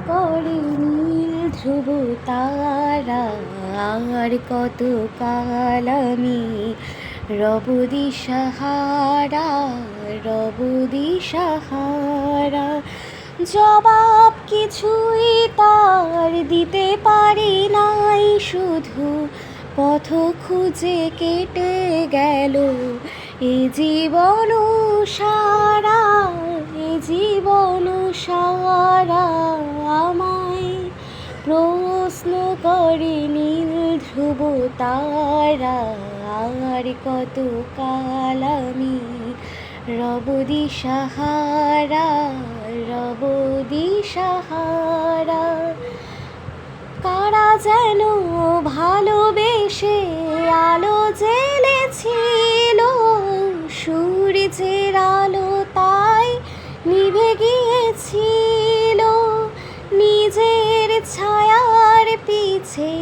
করে নীল ধ্রুব তারা, আর কত কাল আমি রব দিশাহারা, রব দিশাহারা। জবাব কিছুই তার দিতে পারি নাই, শুধু পথ খুঁজে কেটে গেল এ জীবন সারা, এ জীবন সারা। আমায় প্রশ্ন করে নীল ধ্রুব তারা, আর কত কাল আমি রব দিশাহারা, রব দিশাহারা। কারা যেন ভালোবেসে আলো জ্বেলেছিল, সূর্যের আলো তাই নিভে গিয়েছিল। নিজের ছায়ার পিছে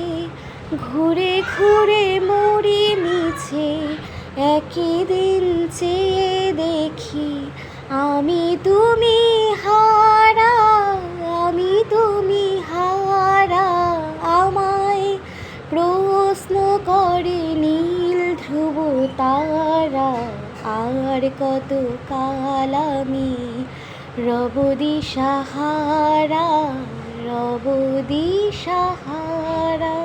ঘুরে ঘুরে মরি মিছে, একই দিন চেয়ে দেখি আমি তুমি হারা, আমি তুমি হারা। আমায় প্রশ্ন করে নীল ধ্রুব তারা, আর কত কাল আমি রব দিশাহারা, রব দিশাহারা।